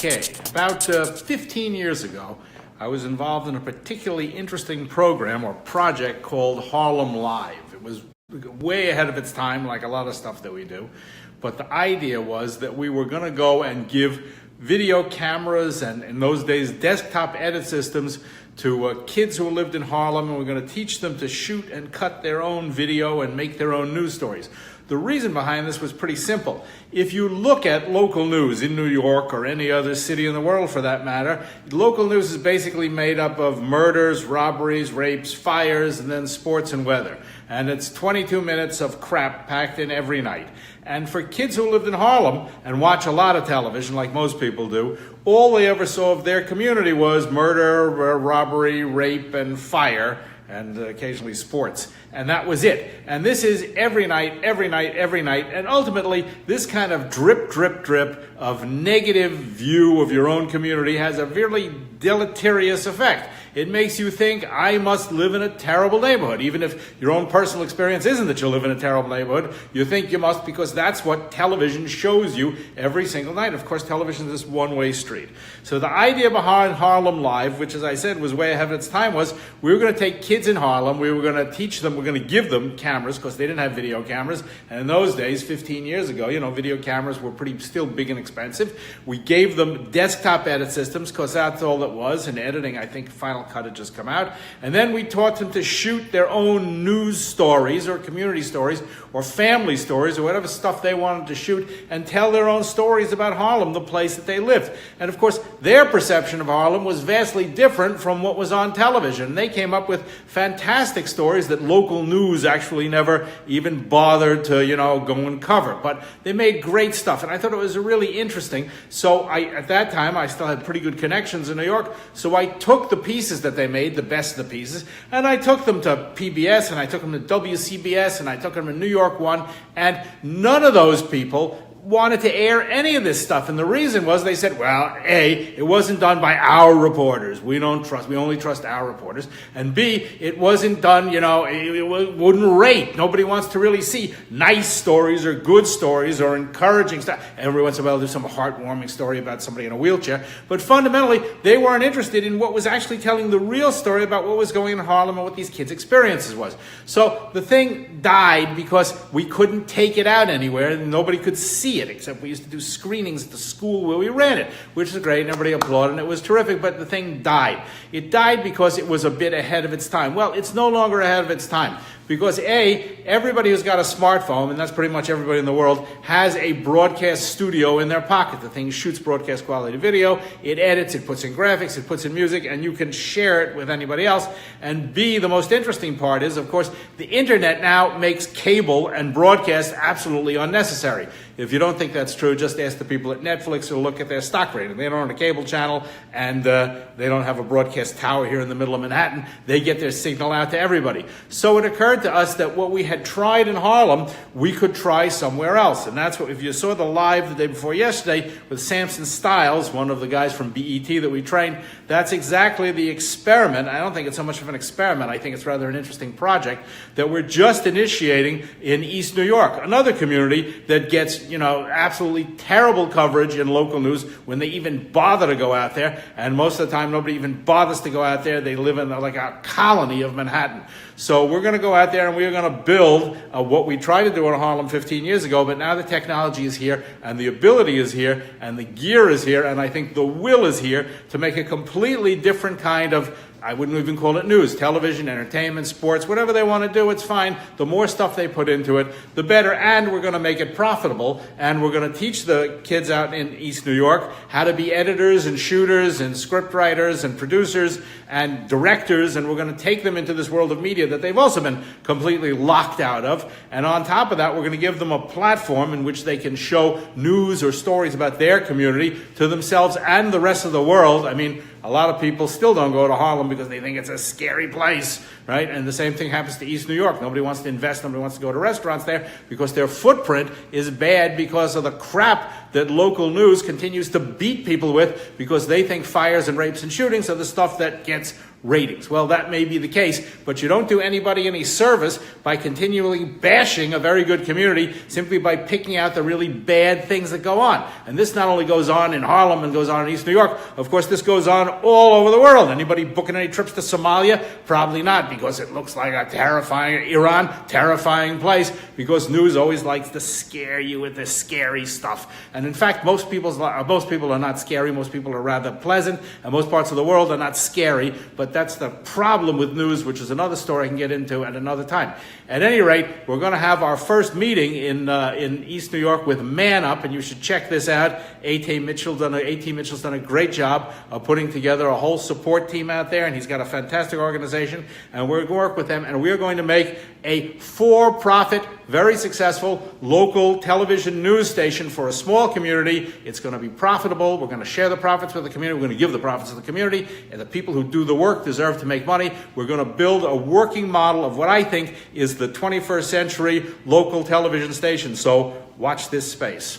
Okay, about 15 years ago, I was involved in a particularly interesting program or project called Harlem Live. It was way ahead of its time, like a lot of stuff that we do. But the idea was that we were going to go and give video cameras and, in those days, desktop edit systems to kids who lived in Harlem, and we're going to teach them to shoot and cut their own video and make their own news stories. The reason behind this was pretty simple. If you look at local news in New York or any other city in the world for that matter, local news is basically made up of murders, robberies, rapes, fires, and then sports and weather. And it's 22 minutes of crap packed in every night. And for kids who lived in Harlem and watch a lot of television, like most people do, all they ever saw of their community was murder, robbery, rape, and fire, and occasionally sports. And that was it. And this is every night, every night, every night. And ultimately, this kind of drip, drip, drip of negative view of your own community has a really deleterious effect. It makes you think, I must live in a terrible neighborhood. Even if your own personal experience isn't that you live in a terrible neighborhood, you think you must because that's what television shows you every single night. Of course, television is this one-way street. So the idea behind Harlem Live, which as I said was way ahead of its time, was we were going to take kids in Harlem, we were going to teach them, we're going to give them cameras because they didn't have video cameras. And in those days, 15 years ago, video cameras were still big and expensive. We gave them desktop edit systems because that's all it was. In editing, I think Final Cut had just come out. And then we taught them to shoot their own news stories or community stories or family stories or whatever stuff they wanted to shoot and tell their own stories about Harlem, the place that they lived. And of course, their perception of Harlem was vastly different from what was on television. They came up with fantastic stories that local news actually never even bothered to, go and cover. But they made great stuff, and I thought it was really interesting. So at that time, I still had pretty good connections in New York, so I took the pieces that they made, the best of the pieces, and I took them to PBS, and I took them to WCBS, and I took them to New York One, and none of those people wanted to air any of this stuff. And the reason was they said, well, A, it wasn't done by our reporters. We only trust our reporters. And B, it wasn't done, it wouldn't rate. Nobody wants to really see nice stories or good stories or encouraging stuff. Every once in a while, there's some heartwarming story about somebody in a wheelchair. But fundamentally, they weren't interested in what was actually telling the real story about what was going on in Harlem and what these kids' experiences was. So the thing died because we couldn't take it out anywhere and nobody could see it, except we used to do screenings at the school where we ran it, which is great, and everybody applauded, and it was terrific, but the thing died. It died because it was a bit ahead of its time. Well, it's no longer ahead of its time. Because A, everybody who's got a smartphone, and that's pretty much everybody in the world, has a broadcast studio in their pocket. The thing shoots broadcast quality video, it edits, it puts in graphics, it puts in music, and you can share it with anybody else. And B, the most interesting part is, of course, the internet now makes cable and broadcast absolutely unnecessary. If you don't think that's true, just ask the people at Netflix who look at their stock rating. They don't own a cable channel, and they don't have a broadcast tower here in the middle of Manhattan. They get their signal out to everybody. So it occurred to us that what we had tried in Harlem, we could try somewhere else. And that's what, if you saw the live the day before yesterday with Samson Stiles, one of the guys from BET that we trained, that's exactly the experiment. I don't think it's so much of an experiment. I think it's rather an interesting project that we're just initiating in East New York, another community that gets, absolutely terrible coverage in local news when they even bother to go out there. And most of the time, nobody even bothers to go out there. They live in like a colony of Manhattan. So we're going to go out there and we're going to build what we tried to do in Harlem 15 years ago, but now the technology is here and the ability is here and the gear is here and I think the will is here to make a completely different kind of, I wouldn't even call it news, television, entertainment, sports, whatever they want to do, it's fine. The more stuff they put into it, the better, and we're going to make it profitable, and we're going to teach the kids out in East New York how to be editors and shooters and script writers and producers and directors, and we're going to take them into this world of media that they've also been completely locked out of. And on top of that, we're going to give them a platform in which they can show news or stories about their community to themselves and the rest of the world. I mean, a lot of people still don't go to Harlem because they think it's a scary place, right? And the same thing happens to East New York. Nobody wants to invest, nobody wants to go to restaurants there because their footprint is bad because of the crap that local news continues to beat people with because they think fires and rapes and shootings are the stuff that gets ratings. Well, that may be the case, but you don't do anybody any service by continually bashing a very good community simply by picking out the really bad things that go on. And this not only goes on in Harlem and goes on in East New York, of course this goes on all over the world. Anybody booking any trips to Somalia? Probably not, because it looks like a terrifying place, because news always likes to scare you with this scary stuff. And in fact, most people are not scary. Most people are rather pleasant, and most parts of the world are not scary, but that's the problem with news, which is another story I can get into at another time. At any rate, we're going to have our first meeting in East New York with Man Up, and you should check this out. A.T. Mitchell's done a great job of putting together a whole support team out there, and he's got a fantastic organization, and we're going to work with them, and we're going to make a for-profit, very successful local television news station for a small community. It's going to be profitable. We're going to share the profits with the community. We're going to give the profits to the community, and the people who do the work deserve to make money. We're going to build a working model of what I think is the 21st century local television station. So watch this space.